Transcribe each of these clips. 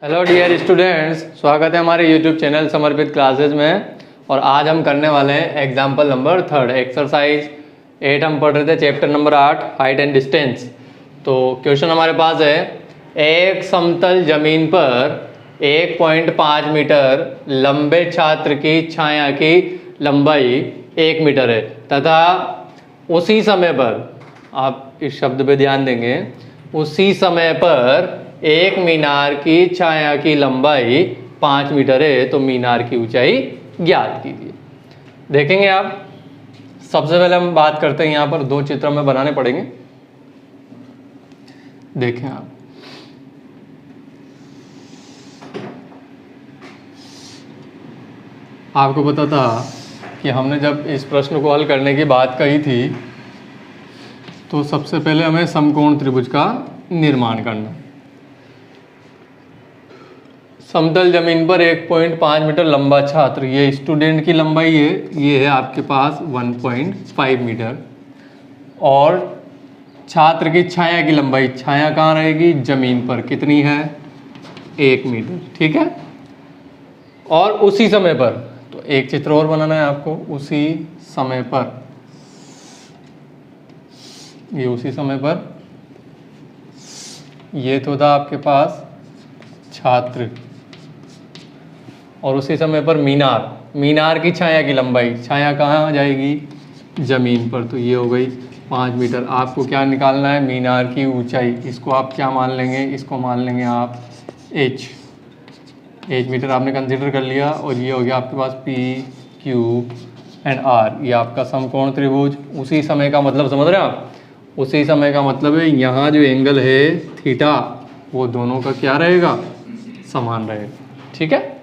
Hello dear students, स्वागत है हमारे यूट्यूब चैनल समर्पित क्लासेज में। और आज हम करने वाले हैं एग्जाम्पल नंबर 3 एक्सरसाइज 8। हम पढ़ रहे थे chapter number 8 height and distance. तो क्वेश्चन हमारे पास है, एक समतल जमीन पर 1.5 मीटर लंबे छात्र की छाया की लंबाई 1 मीटर है तथा उसी समय पर, आप इस शब्द पे ध्यान देंगे, उसी समय पर एक मीनार की छाया की लंबाई 5 मीटर है, तो मीनार की ऊंचाई ज्ञात कीजिए। देखेंगे आप, सबसे पहले हम बात करते हैं, यहाँ पर 2 चित्र हमें बनाने पड़ेंगे। देखें आप, आपको पता था कि हमने जब इस प्रश्न को हल करने की बात कही थी तो सबसे पहले हमें समकोण त्रिभुज का निर्माण करना। समतल जमीन पर 1.5 मीटर लंबा छात्र, ये स्टूडेंट की लंबाई है, ये है आपके पास 1.5 मीटर। और छात्र की छाया की लंबाई, छाया कहाँ रहेगी, जमीन पर, कितनी है, 1 मीटर। ठीक है। और उसी समय पर, तो एक चित्र और बनाना है आपको। उसी समय पर, ये उसी समय पर, ये तो था आपके पास छात्र, और उसी समय पर मीनार, मीनार की छाया की लंबाई, छाया कहाँ जाएगी, जमीन पर, तो ये हो गई 5 मीटर। आपको क्या निकालना है, मीनार की ऊंचाई। इसको आप क्या मान लेंगे, इसको मान लेंगे आप h। 1 मीटर आपने कंसीडर कर लिया। और ये हो गया आपके पास P, Q एंड R। ये आपका समकोण त्रिभुज। उसी समय का मतलब समझ रहे हैं आप, उसी समय का मतलब है यहाँ जो एंगल है थीटा, वो दोनों का क्या रहेगा, समान रहेगा। ठीक है।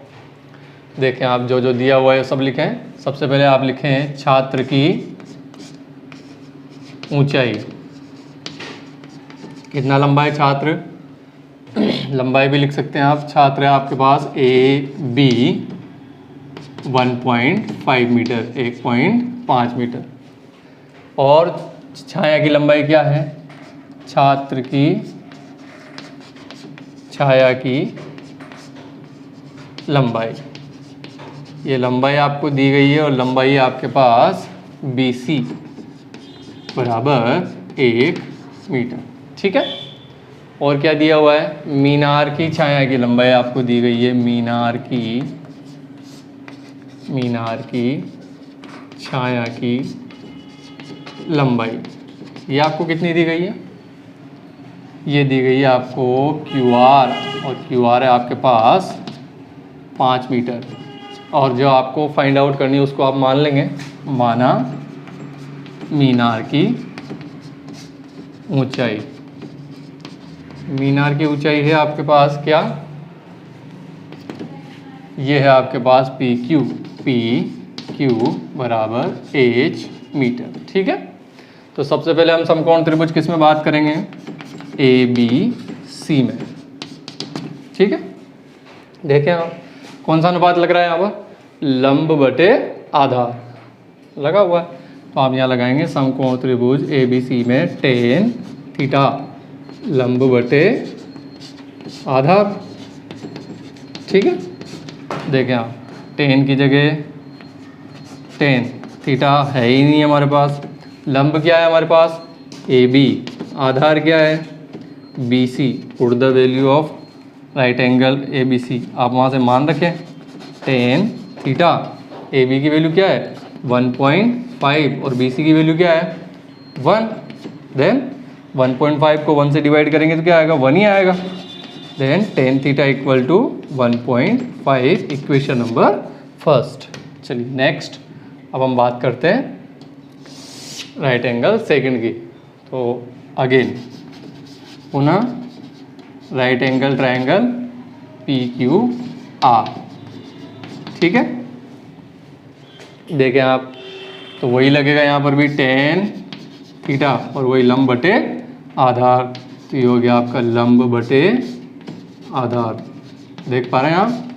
देखें आप, जो जो दिया हुआ है सब लिखें। सबसे पहले आप लिखें छात्र की ऊंचाई, कितना लंबा है छात्र, लंबाई भी लिख सकते हैं आप। छात्र है आपके पास AB 1.5 मीटर, 1.5 मीटर। और छाया की लंबाई क्या है, छात्र की छाया की लंबाई, ये लंबाई आपको दी गई है। और लंबाई आपके पास BC बराबर 1 मीटर। ठीक है। और क्या दिया हुआ है, मीनार की छाया की लंबाई आपको दी गई है। मीनार की छाया की लंबाई, ये आपको कितनी दी गई है, ये दी गई है आपको QR, और QR है आपके पास 5 मीटर। और जो आपको फाइंड आउट करनी है उसको आप मान लेंगे, माना मीनार की ऊंचाई। मीनार की ऊंचाई है आपके पास क्या, ये है आपके पास PQ बराबर H मीटर। ठीक है। तो सबसे पहले हम समकोण त्रिभुज किस में बात करेंगे, ABC में। ठीक है। देखें आप, कौन सा अनुपात लग रहा है यहाँ पर, लंब बटे आधार लगा हुआ है। तो आप यहाँ लगाएंगे समकोण त्रिभुज ABC में tan थीटा लंब बटे आधार। ठीक है। देखें आप, tan की जगह tan, थीटा है ही नहीं हमारे पास, लंब क्या है हमारे पास AB, आधार क्या है BC, put the value of right angle ABC। आप वहाँ से मान रखें tan थीटा, AB की वैल्यू क्या है 1.5 और BC की वैल्यू क्या है 1। देन 1.5 को 1 से डिवाइड करेंगे तो क्या आएगा, 1 ही आएगा। Then tan theta equal to 1.5, equation number first. चलिए नेक्स्ट, अब हम बात करते हैं राइट एंगल सेकंड की। तो अगेन पुनः राइट एंगल ट्रायंगल PQR। ठीक है। देखें आप, तो वही लगेगा यहाँ पर भी tan थीटा और वही लंब बटे आधार, तो ये हो गया आपका लंब बटे आधार। देख पा रहे हैं आप,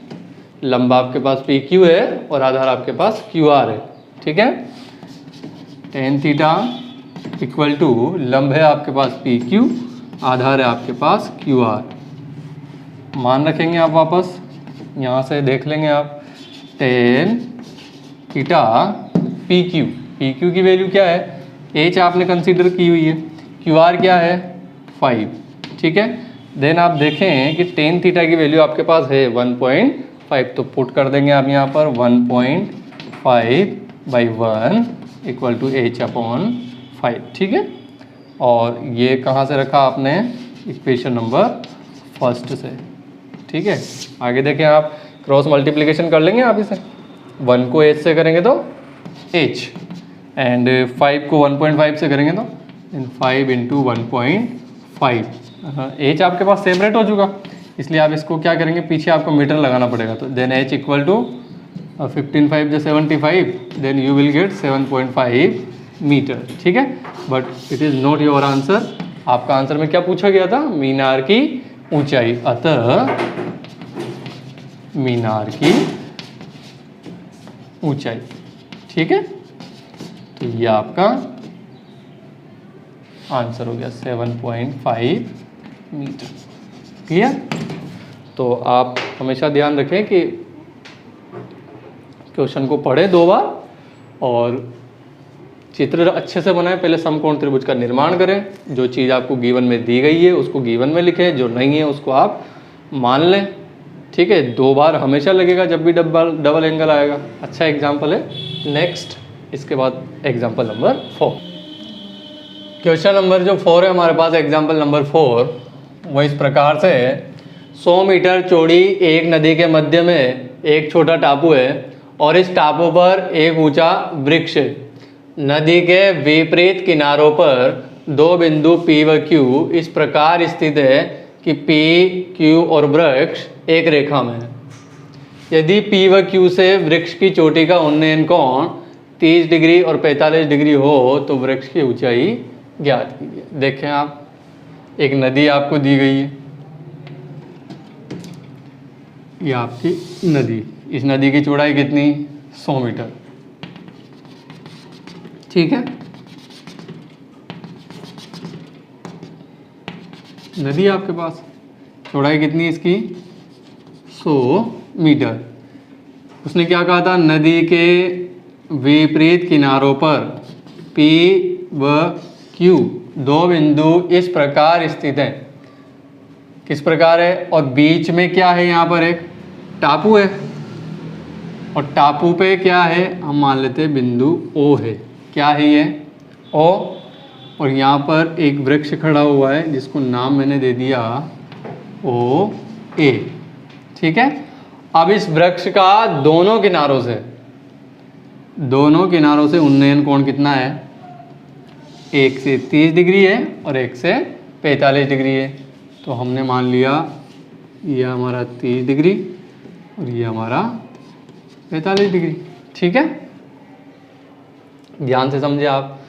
लंब आपके पास PQ है और आधार आपके पास QR है। ठीक है। tan थीटा इक्वल टू, लंब है आपके पास PQ, आधार है आपके पास QR। मान रखेंगे आप वापस, यहाँ से देख लेंगे आप, tan theta P Q, P Q की वैल्यू क्या है, एच आपने कंसीडर की हुई है, क्यू आर क्या है 5, ठीक है। देन आप देखें कि टेन थीटा की वैल्यू आपके पास है 1.5, तो पुट कर देंगे आप यहाँ पर 1.5/1 इक्वल टू एच अपॉन 5, ठीक है। और ये कहाँ से रखा आपने, इक्वेशन नंबर फर्स्ट से, ठीक है। आगे देखें आप, क्रॉस मल्टीप्लिकेशन कर लेंगे आप इसे, 1 को h से करेंगे तो h, एंड 5 को 1.5 से करेंगे तो 5 इंटू 1.5, h आपके पास सेपरेट हो चुका, इसलिए आप इसको क्या करेंगे, पीछे आपको मीटर लगाना पड़ेगा, तो देन h इक्वल टू 15/5 जो 75, then you will get 7.5 metre, ठीक है। But it is not your answer, आपका आंसर में क्या पूछा गया था, मीनार की ऊंचाई, अतः मीनार की ऊंचाई, ठीक है। तो ये आपका आंसर हो गया 7.5 मीटर, क्लियर। तो आप हमेशा ध्यान रखें कि क्वेश्चन को पढ़े 2 बार और चित्र अच्छे से बनाएं, पहले समकोण त्रिभुज का निर्माण करें, जो चीज़ आपको गिवन में दी गई है उसको गिवन में लिखें, जो नहीं है उसको आप मान लें, ठीक है। 2 बार हमेशा लगेगा जब भी डबल एंगल आएगा। अच्छा एग्जाम्पल है, नेक्स्ट इसके बाद एग्जाम्पल नंबर 4। क्वेश्चन नंबर जो 4 है हमारे पास, एग्जाम्पल नंबर 4, वो इस प्रकार से है, 100 मीटर चौड़ी एक नदी के मध्य में एक छोटा टापू है और इस टापू पर एक ऊंचा वृक्ष है। नदी के विपरीत किनारों पर 2 बिंदु P व Q इस प्रकार स्थित है कि P, Q और वृक्ष एक रेखा में है। यदि P व Q से वृक्ष की चोटी का उन्नयन कोण 30 डिग्री और 45 डिग्री हो तो वृक्ष की ऊंचाई ज्ञात कीजिए। देखें आप, एक नदी आपको दी गई है, ये आपकी नदी, इस नदी की चौड़ाई कितनी, 100 मीटर, ठीक है। नदी आपके पास, चौड़ाई कितनी इसकी, 100 मीटर। उसने क्या कहा था, नदी के विपरीत किनारों पर P व Q 2 बिंदु इस प्रकार स्थित हैं। किस प्रकार है, और बीच में क्या है, यहाँ पर एक टापू है और टापू पे क्या है, हम मान लेते हैं बिंदु O है, क्या है ये O, और यहाँ पर एक वृक्ष खड़ा हुआ है जिसको नाम मैंने दे दिया OA, ठीक है। अब इस वृक्ष का दोनों किनारों से उन्नयन कोण कितना है, एक से 30 डिग्री है और एक से 45 डिग्री है। तो हमने मान लिया ये हमारा 30 डिग्री और ये हमारा 45 डिग्री, ठीक है। ध्यान से समझे आप,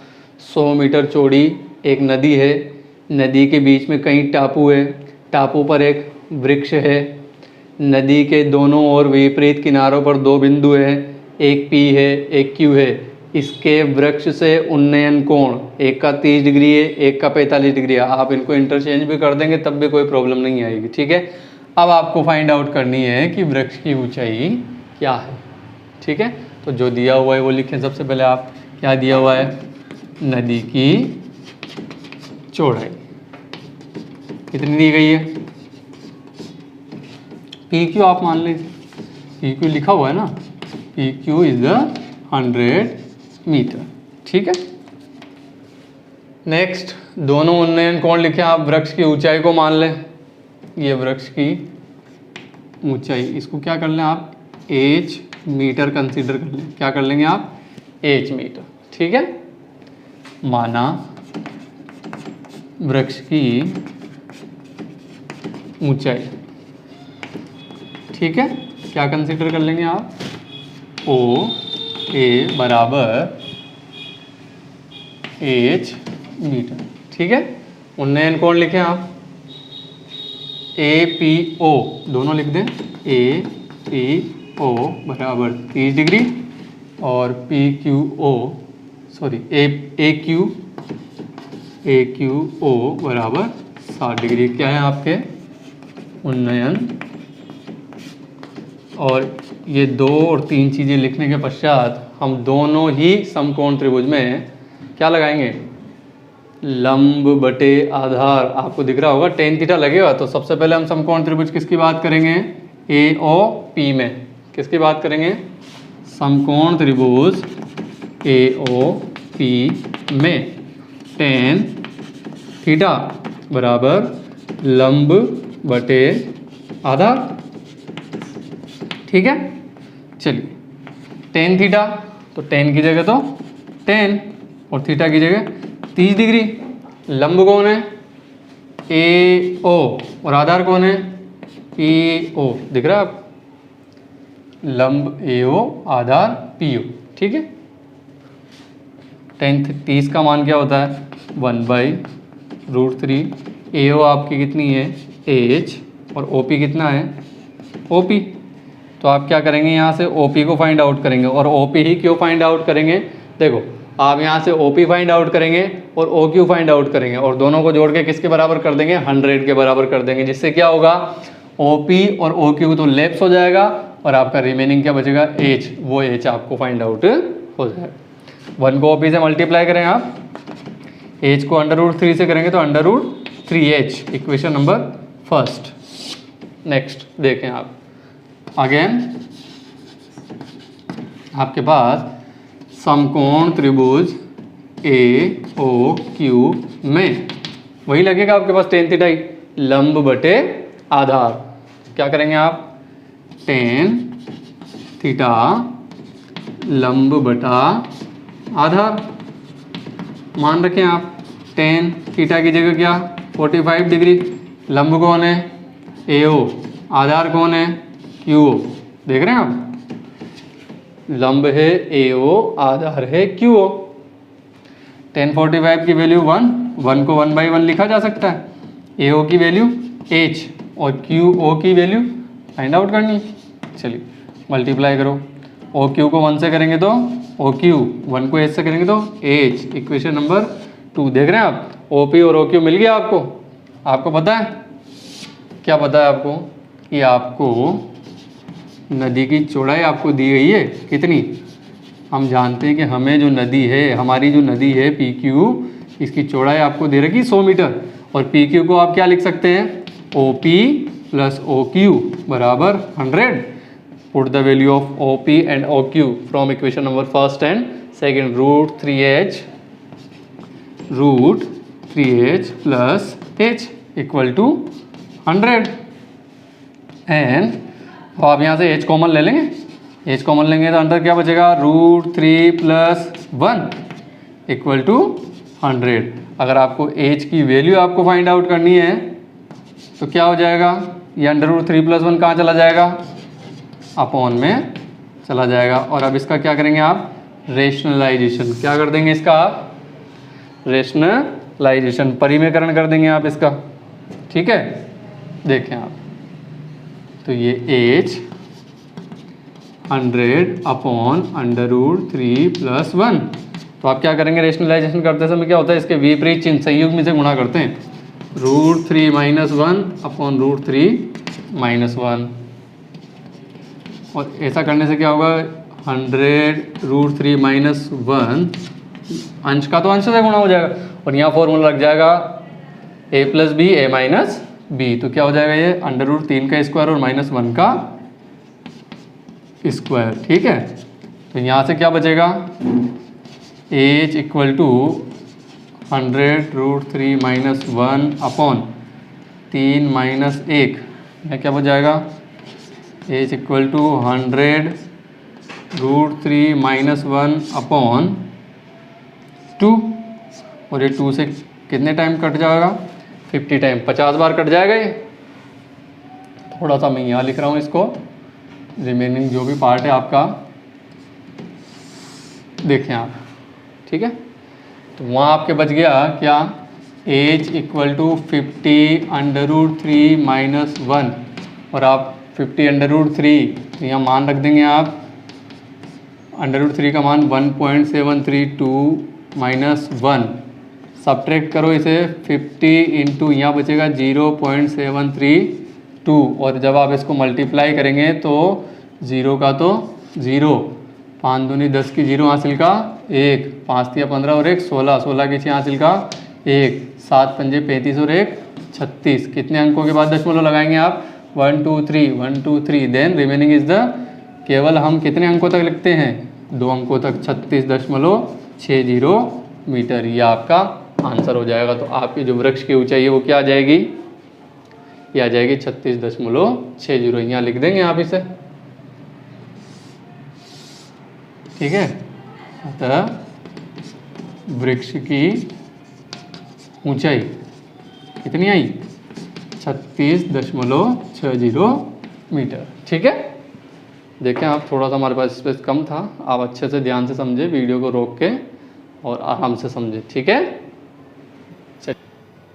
100 मीटर चौड़ी एक नदी है, नदी के बीच में कई टापू है, टापू पर एक वृक्ष है, नदी के दोनों ओर विपरीत किनारों पर 2 बिंदु है, एक P है एक Q है। इसके वृक्ष से उन्नयन कोण, एक का 30 डिग्री है एक का 45 डिग्री है। आप इनको इंटरचेंज भी कर देंगे तब भी कोई प्रॉब्लम नहीं आएगी, ठीक है। अब आपको फाइंड आउट करनी है कि वृक्ष की ऊंचाई क्या है, ठीक है। तो जो दिया हुआ है वो लिखें। सबसे पहले आप, क्या दिया हुआ है, नदी की चौड़ाई कितनी दी गई है, PQ आप मान लीजिए, PQ लिखा हुआ है ना, PQ इज 100 मीटर, ठीक है। नेक्स्ट, दोनों उन्नयन कोण लिखे आप, वृक्ष की ऊंचाई को मान लें, ये वृक्ष की ऊंचाई, इसको क्या कर लें आप, H मीटर कंसीडर कर लें। क्या कर लेंगे आप, H मीटर, ठीक है। माना वृक्ष की ऊंचाई, ठीक है, क्या कंसीडर कर लेंगे आप, OA बराबर H मीटर, ठीक है। उन्नयन कोण लिखें आप, APO दोनों लिख दें, APO बराबर 30 डिग्री और AQO बराबर 60 डिग्री। क्या है आपके उन्नयन। और ये 2 और 3 चीज़ें लिखने के पश्चात हम दोनों ही समकोण त्रिभुज में क्या लगाएंगे, लंब बटे आधार। आपको दिख रहा होगा टेन थीटा लगेगा। तो सबसे पहले हम समकोण त्रिभुज किसकी बात करेंगे, AOP में। किसकी बात करेंगे, समकोण त्रिभुज AOP में टेन थीटा बराबर लंब बटे आधार। ठीक है, चलिए टेन थीटा, तो टेन की जगह तो टेन और थीटा की जगह 30 डिग्री। लंब कौन है, AO, और आधार कौन है, PO। दिख रहा है आप, लंब AO आधार PO। ठीक है, टेन 30 का मान क्या होता है, 1/√3। AO आपकी कितनी है, H, और OP कितना है, OP। तो आप क्या करेंगे, यहाँ से OP को फाइंड आउट करेंगे। और OP ही क्यों फाइंड आउट करेंगे, देखो आप यहाँ से OP फाइंड आउट करेंगे और OQ फाइंड आउट करेंगे, और दोनों को जोड़ के किसके बराबर कर देंगे, 100 के बराबर कर देंगे। जिससे क्या होगा, OP और OQ तो लेफ्ट हो जाएगा और आपका रिमेनिंग क्या बचेगा, H। वो H आपको फाइंड आउट हो जाएगा। 1 को OP से मल्टीप्लाई करें आप, H को √3 से करेंगे तो √3H, equation number first. Next देखें आप, अगेन आपके पास समकोण त्रिभुज AOQ में वही लगेगा आपके पास टेन थीटा ही, लंब बटे आधार। क्या करेंगे आप, टेन थीटा लंब बटा आधार। मान रखें आप, टेन थीटा की जगह क्या, 45 डिग्री। लंब कौन है, AO, आधार कौन है, QO। देख रहे हैं आप, लंब है AO, आधार है QO। 1045 की वैल्यू 1 को 1/1 लिखा जा सकता है। AO की वैल्यू H और QO की वैल्यू फाइंड आउट करनी। चलिए मल्टीप्लाई करो, OQ को 1 से करेंगे तो OQ, 1 को H से करेंगे तो H, इक्वेशन नंबर 2। देख रहे हैं आप, OP और OQ मिल गया आपको। आपको पता है, क्या पता है आपको, कि आपको नदी की चौड़ाई आपको दी गई है कितनी। हम जानते हैं कि हमें जो नदी है, हमारी जो नदी है PQ, इसकी चौड़ाई आपको दे रखी 100 मीटर। और PQ को आप क्या लिख सकते हैं, OP + OQ बराबर 100। Put the value of OP and OQ from equation number first and second, √3H + H equal to 100। And तो आप यहाँ से H कॉमन ले लेंगे, H कॉमन लेंगे तो अंदर क्या बचेगा, √3 + 1 इक्वल टू 100। अगर आपको H की वैल्यू आपको फाइंड आउट करनी है तो क्या हो जाएगा, ये √3 + 1 कहाँ चला जाएगा, अपॉन में चला जाएगा। और अब इसका क्या करेंगे आप, रेशनलाइजेशन। क्या कर देंगे इसका आप, रेशनलाइजेशन, परिमेयकरण कर देंगे आप इसका। ठीक है, देखें आप, तो ये H 100/√3 + 1। तो आप क्या करेंगे, रेशनलाइजेशन करते समय क्या होता है, इसके विपरीत चिन्ह संयुग्म से गुणा करते हैं। √3 - 1/√3 - 1। और ऐसा करने से क्या होगा, 100√3 - 1, अंश का तो अंश से गुणा हो जाएगा। और यहाँ फॉर्मूला लग जाएगा A + B A - B। तो क्या हो जाएगा, ये √3 का स्क्वायर और -1 का स्क्वायर। ठीक है, तो यहाँ से क्या बचेगा, H इक्वल टू 100√3 - 1/3 - 1, यह क्या हो जाएगा, H इक्वल टू 100√3 - 1/2। और ये 2 से कितने टाइम कट जाएगा, 50 टाइम, 50 बार कट जाएगा ये। थोड़ा सा मैं यहाँ लिख रहा हूँ इसको, रिमेनिंग जो भी पार्ट है आपका देखें आप। ठीक है, तो वहाँ आपके बच गया क्या, H इक्वल टू 50√3 - 1। और आप 50√3 यहाँ मान रख देंगे आप, √3 का मान 1.732 - 1। सब्ट्रैक्ट करो इसे, 50 इंटू यहाँ बचेगा 0.73 2, और जब आप इसको मल्टीप्लाई करेंगे तो 0 का तो 0, 5 दूनी 10 की 0 हासिल का 1, 5 तिया 15 और 1 16, 16 की 6 हासिल का 1, 7 पंजे 35 और 1 36। कितने अंकों के बाद दशमलव लगाएंगे आप? 1 2 3 1 2 3, देन रिमेनिंग इज द, केवल हम कितने अंकों तक लिखते हैं? 2 अंकों तक, 36.60 मीटर। ये आपका आंसर हो जाएगा। तो आपकी जो वृक्ष की ऊंचाई है वो क्या आ जाएगी? ये आ जाएगी 36.60। यहाँ लिख देंगे आप इसे, ठीक है। अतः वृक्ष की ऊंचाई कितनी आई? 36.60 मीटर, ठीक है। देखें आप, थोड़ा सा हमारे पास स्पेस कम था, आप अच्छे से ध्यान से समझे, वीडियो को रोक के और आराम से समझे, ठीक है।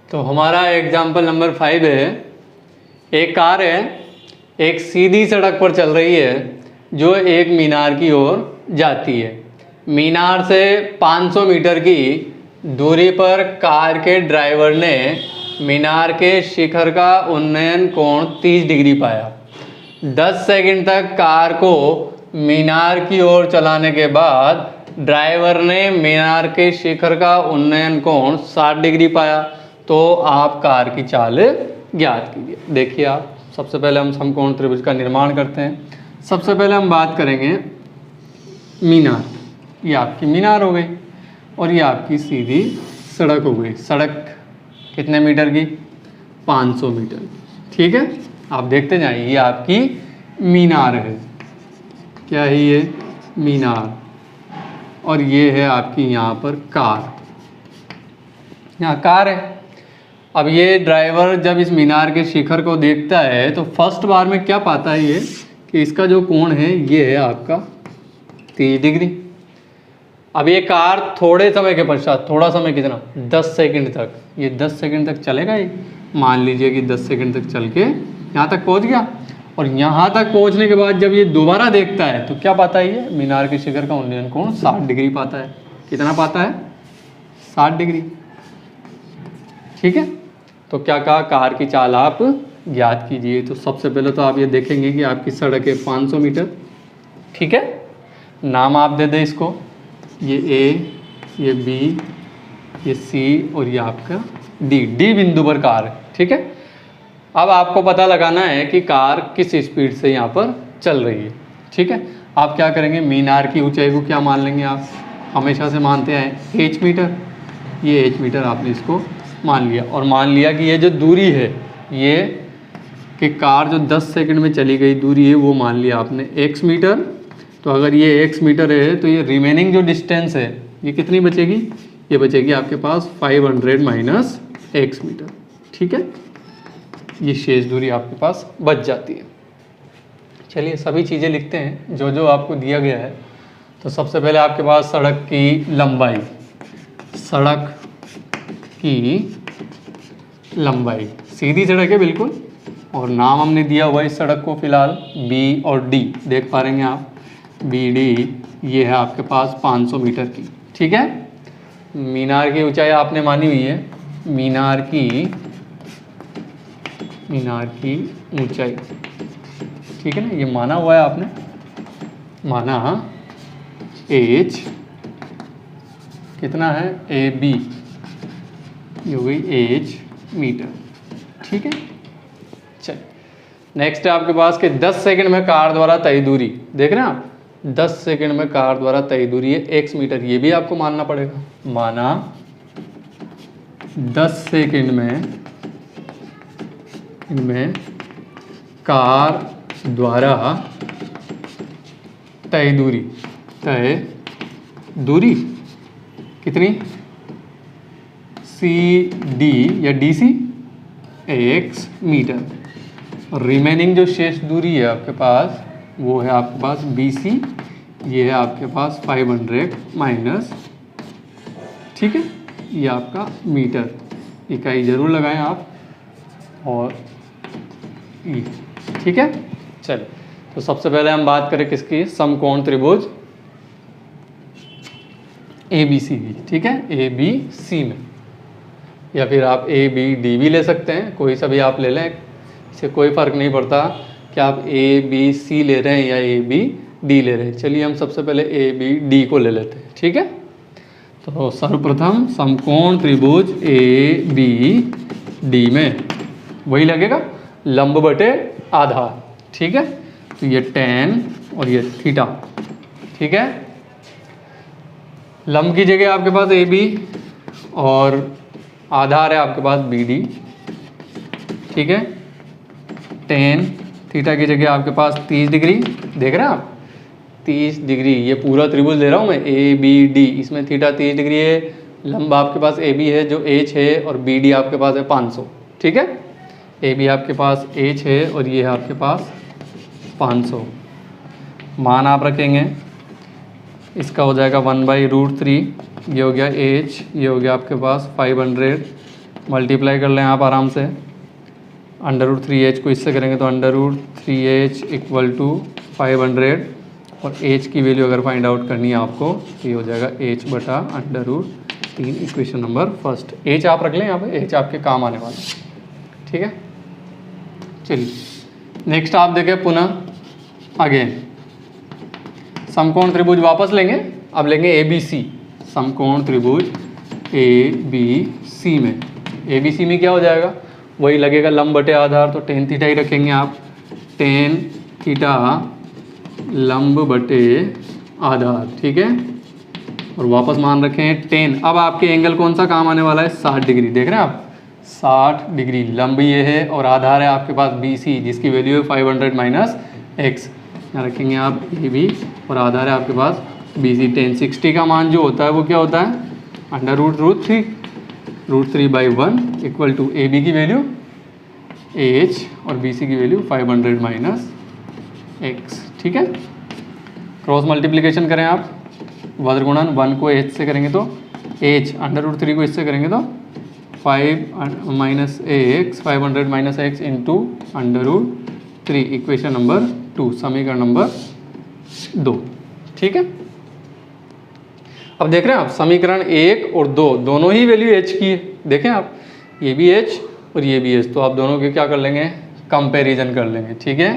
तो हमारा एग्जाम्पल नंबर 5 है। एक कार है, एक सीधी सड़क पर चल रही है जो एक मीनार की ओर जाती है। मीनार से 500 मीटर की दूरी पर कार के ड्राइवर ने मीनार के शिखर का उन्नयन कोण 30 डिग्री पाया। 10 सेकंड तक कार को मीनार की ओर चलाने के बाद ड्राइवर ने मीनार के शिखर का उन्नयन कोण 60 डिग्री पाया। तो आप कार की चाल ज्ञात कीजिए। देखिए आप, सबसे पहले हम समकोण त्रिभुज का निर्माण करते हैं। सबसे पहले हम बात करेंगे मीनार। ये आपकी मीनार हो गई और ये आपकी सीधी सड़क हो गई। सड़क कितने मीटर की? 500 मीटर, ठीक है। आप देखते जाइए, ये आपकी मीनार है। क्या है ये? मीनार। और ये है आपकी यहाँ पर कार, यहाँ कार है। अब ये ड्राइवर जब इस मीनार के शिखर को देखता है तो फर्स्ट बार में क्या पाता है ये, कि इसका जो कोण है ये है आपका 30 डिग्री। अब ये कार थोड़े समय के पश्चात, थोड़ा समय कितना? 10 सेकंड तक, ये 10 सेकंड तक चलेगा। ये मान लीजिए कि 10 सेकंड तक चल के यहाँ तक पहुँच गया। और यहाँ तक पहुँचने के बाद जब ये दोबारा देखता है तो क्या पाता है? ये मीनार के शिखर का उन्नयन कोण 60 डिग्री पाता है। कितना पाता है? 60 डिग्री, ठीक है। तो क्या कहा? कार की चाल आप ज्ञात कीजिए। तो सबसे पहले तो आप ये देखेंगे कि आपकी सड़क है 500 मीटर, ठीक है। नाम आप दे दें इसको, ये ए, ये बी, ये सी और ये आपका डी। डी बिंदु पर कार है, ठीक है। अब आपको पता लगाना है कि कार किस स्पीड से यहाँ पर चल रही है, ठीक है। आप क्या करेंगे? मीनार की ऊंचाई को क्या मान लेंगे? आप हमेशा से मानते हैं h मीटर। ये h मीटर आपने इसको मान लिया, और मान लिया कि ये जो दूरी है, ये कि कार जो 10 सेकंड में चली गई दूरी है वो मान लिया आपने x मीटर। तो अगर ये x मीटर है तो ये रिमेनिंग जो डिस्टेंस है ये कितनी बचेगी? ये बचेगी आपके पास 500 माइनस x मीटर, ठीक है। ये शेष दूरी आपके पास बच जाती है। चलिए सभी चीज़ें लिखते हैं जो जो आपको दिया गया है। तो सबसे पहले आपके पास सड़क की लंबाई, सड़क की लंबाई, सीधी सड़क है बिल्कुल, और नाम हमने दिया हुआ है इस सड़क को फिलहाल बी और डी। देख पा रहे हैं आप, बी डी, ये है आपके पास 500 मीटर की, ठीक है। मीनार की ऊंचाई आपने मानी हुई है, मीनार की ऊंचाई, ठीक है ना, ये माना हुआ है आपने, माना एच कितना है? ए बी, ये हो गई एच मीटर, ठीक है। चलिए नेक्स्ट है आपके पास कि 10 सेकंड में कार द्वारा तय दूरी, देख रहे हैं आप, 10 सेकंड में कार द्वारा तय दूरी है x मीटर। ये भी आपको मानना पड़ेगा। माना 10 सेकंड में इनमें कार द्वारा तय दूरी कितनी? सी डी या डी सी एक्स मीटर। और रिमेनिंग जो शेष दूरी है आपके पास वो है आपके पास बी सी, ये है आपके पास 500 माइनस, ठीक है, ये आपका मीटर। इकाई जरूर लगाएं आप, और ये, ठीक है। चलिए तो सबसे पहले हम बात करें किसकी? समकोण त्रिभुज ए बी सी की, ठीक है, ए बी सी में, या फिर आप ए बी डी भी ले सकते हैं, कोई सा भी आप ले लें। इससे कोई फ़र्क नहीं पड़ता कि आप ए बी सी ले रहे हैं या ए बी डी ले रहे हैं। चलिए हम सबसे पहले ए बी डी को ले लेते हैं, ठीक है। तो सर्वप्रथम समकोण त्रिभुज ए बी डी में वही लगेगा लंब बटे आधार, ठीक है। तो ये tan और ये थीटा, ठीक है। लंब की जगह आपके पास ए बी और आधार है आपके पास बी डी, ठीक है। tan थीटा की जगह आपके पास 30 डिग्री, देख रहे हैं आप 30 डिग्री, ये पूरा त्रिभुज ले रहा हूँ मैं ए बी डी, इसमें थीटा 30 डिग्री है। लंब आपके पास ए बी है जो h है और बी डी आपके पास है 500, ठीक है। ए बी आपके पास h है और ये है आपके पास 500। मान आप रखेंगे, इसका हो जाएगा 1/√3, ये हो गया h, ये हो गया आपके पास 500। मल्टीप्लाई कर लें आप आराम से, √3h को इससे करेंगे तो √3h = 500 और h की वैल्यू अगर फाइंड आउट करनी है आपको तो ये हो जाएगा h/√3, equation number first. h आप रख लें यहाँ पे, h आपके काम आने वाला है, ठीक है। चलिए नेक्स्ट आप देखें पुनः अगेन समकोण त्रिभुज वापस लेंगे, अब लेंगे ए बी सी। समकोण त्रिभुज ए बी सी में, ए बी सी में क्या हो जाएगा, वही लगेगा लंब बटे आधार, तो tan थीटा ही रखेंगे आप, tan थीटा लंब बटे आधार, ठीक है। और वापस मान रखें tan। अब आपके एंगल कौन सा काम आने वाला है, 60 डिग्री, देख रहे हैं आप 60 डिग्री। लंब ये है और आधार है आपके पास बी सी, जिसकी वैल्यू है 500 - x। यहाँ रखेंगे आप ए बी और आधार है आपके पास बी सी। tan 60 का मान जो होता है वो क्या होता है, √√3, √3/1 = ए बी की वैल्यू h और बी सी की वैल्यू 500 - x, ठीक है। क्रॉस मल्टीप्लिकेशन करें आप, वर्ग गुणन 1 को h से करेंगे तो h, √3 को इससे करेंगे तो 5 - x 500 - x × √3, इक्वेशन नंबर 2, समीकरण नंबर 2, ठीक है। अब देख रहे हैं आप समीकरण 1 और 2 दोनों ही वैल्यू h की है, देखें आप ये भी h और ये भी h, तो आप दोनों के क्या कर लेंगे, कंपैरिजन कर लेंगे, ठीक है।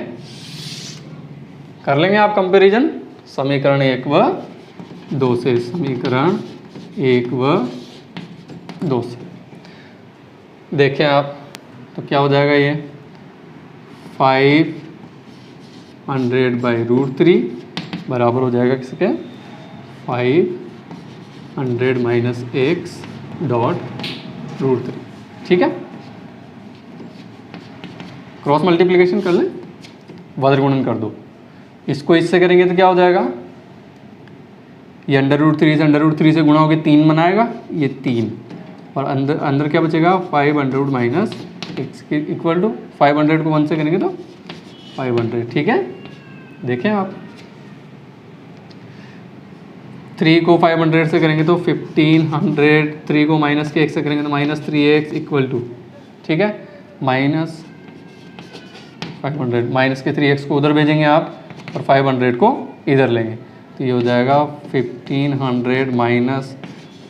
कर लेंगे आप कंपैरिजन समीकरण 1 व 2 से, समीकरण 1 व 2 से देखें आप तो क्या हो जाएगा, ये 500/√3 बराबर हो जाएगा किसके, 500 - x √3, ठीक है। क्रॉस मल्टीप्लिकेशन कर लें, वर्ग गुणन कर दो, इसको इससे करेंगे तो क्या हो जाएगा, ये √3 से गुणा होकर 3 बनाएगा, ये 3 और अंदर क्या बचेगा 500 - x = 500 को 1 से करेंगे तो 500, ठीक है। देखें आप 3 को 500 से करेंगे तो 1500, 3 को माइनस के x से करेंगे तो -3x = ठीक है -500, माइनस के 3x को उधर भेजेंगे आप और 500 को इधर लेंगे, तो ये हो जाएगा 1500 -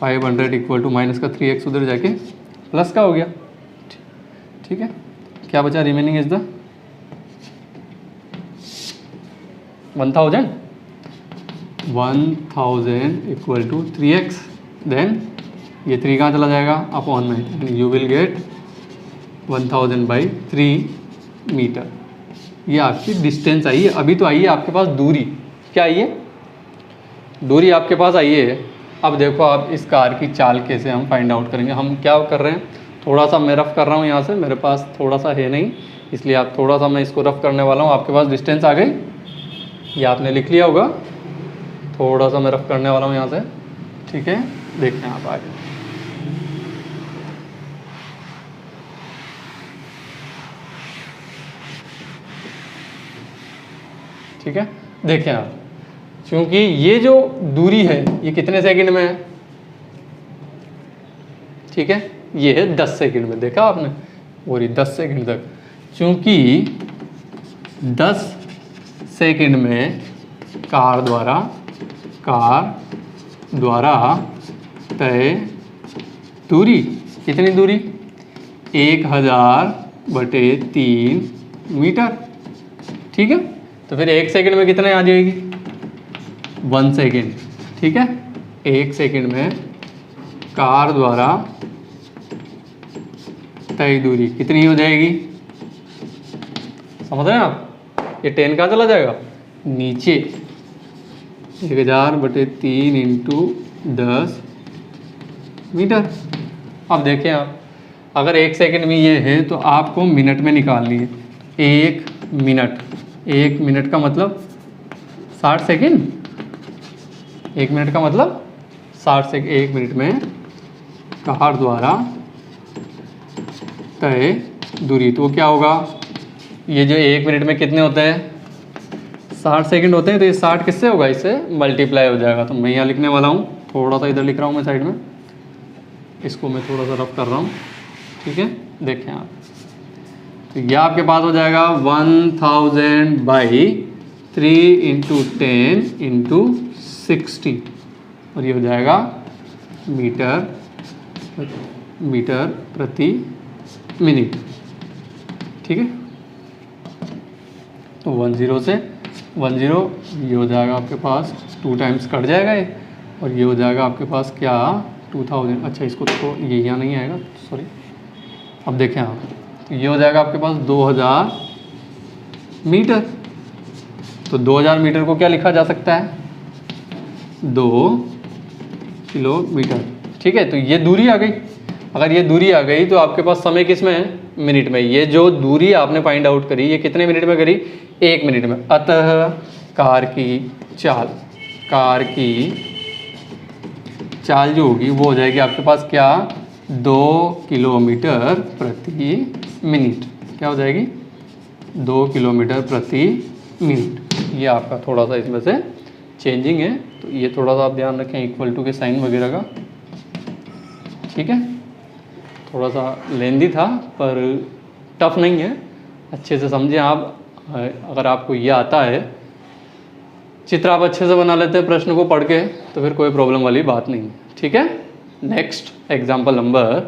500 = माइनस का 3x उधर जाके प्लस का हो गया, ठीक है। क्या बचा, remaining is the 1000 = 3x, then ये 3 कहाँ चला जाएगा, अपॉन में, यू विल गेट 1000/3 मीटर। ये आपकी डिस्टेंस आई है, अभी तो आई है आपके पास दूरी, क्या आई है, दूरी आपके पास आई है। अब देखो आप इस कार की चाल कैसे हम फाइंड आउट करेंगे। हम क्या कर रहे हैं, थोड़ा सा मैं रफ़ कर रहा हूँ यहाँ से, मेरे पास थोड़ा सा है नहीं, इसलिए आप थोड़ा सा मैं इसको रफ़ करने वाला हूँ। आपके पास डिस्टेंस आ गई, ये आपने लिख लिया होगा, थोड़ा सा मैं रफ़ करने वाला हूँ यहाँ से, ठीक है। देखते हैं आप आगे, ठीक है। देखें आप, क्योंकि ये जो दूरी है ये कितने सेकंड में है, ठीक है, ये है 10 सेकंड में, देखा आपने, और ये 10 सेकंड तक, चूंकि 10 सेकंड में कार द्वारा तय दूरी, कितनी दूरी, 1000/3 मीटर। ठीक है, तो फिर 1 सेकंड में कितने आ जाएगी? 1 सेकंड। ठीक है, 1 सेकंड में कार द्वारा तय दूरी कितनी हो जाएगी? समझ रहे हैं आप? ये 10 कहाँ चला जाएगा? नीचे। 1000/3 × 10 मीटर। अब देखें आप, अगर 1 सेकंड में ये है तो आपको मिनट में निकालनी है। 1 मिनट, 1 मिनट का मतलब 60 सेकंड। 1 मिनट का मतलब 60 सेकंड। 1 मिनट में कार द्वारा तय दूरी, तो क्या होगा? ये जो 1 मिनट में कितने होते हैं? 60 सेकंड होते हैं, तो ये 60 किससे होगा? इससे मल्टीप्लाई हो जाएगा। तो मैं यहाँ लिखने वाला हूँ, थोड़ा सा इधर लिख रहा हूँ मैं साइड में, इसको मैं थोड़ा सा रफ कर रहा हूँ। ठीक है, देखें आप, तो यह आपके पास हो जाएगा 1000/3 × 10 × 60, और ये हो जाएगा मीटर प्रति मिनट। ठीक है, तो 10 से 10 ये हो जाएगा आपके पास 2 टाइम्स कट जाएगा ये, और ये हो जाएगा आपके पास क्या? 2000। अच्छा, इसको तो ये यहाँ नहीं आएगा, सॉरी। अब देखें आप, तो ये हो जाएगा आपके पास 2000 मीटर। तो 2000 मीटर को क्या लिखा जा सकता है? 2 किलोमीटर। ठीक है, तो ये दूरी आ गई। अगर ये दूरी आ गई तो आपके पास समय किस में है? मिनट में। ये जो दूरी आपने फाइंड आउट करी, ये कितने मिनट में करी? 1 मिनट में। अतः कार की चाल जो होगी वो हो जाएगी आपके पास क्या? 2 किलोमीटर प्रति मिनट। क्या हो जाएगी? 2 किलोमीटर प्रति मिनट। ये आपका थोड़ा सा इसमें से चेंजिंग है, तो ये थोड़ा सा आप ध्यान रखें इक्वल टू के साइन वगैरह का। ठीक है, थोड़ा सा लेंदी था पर टफ नहीं है, अच्छे से समझें आप। अगर आपको ये आता है, चित्र आप अच्छे से बना लेते हैं प्रश्न को पढ़ के, तो फिर कोई प्रॉब्लम वाली बात नहीं है। ठीक है, नेक्स्ट एग्जाम्पल नंबर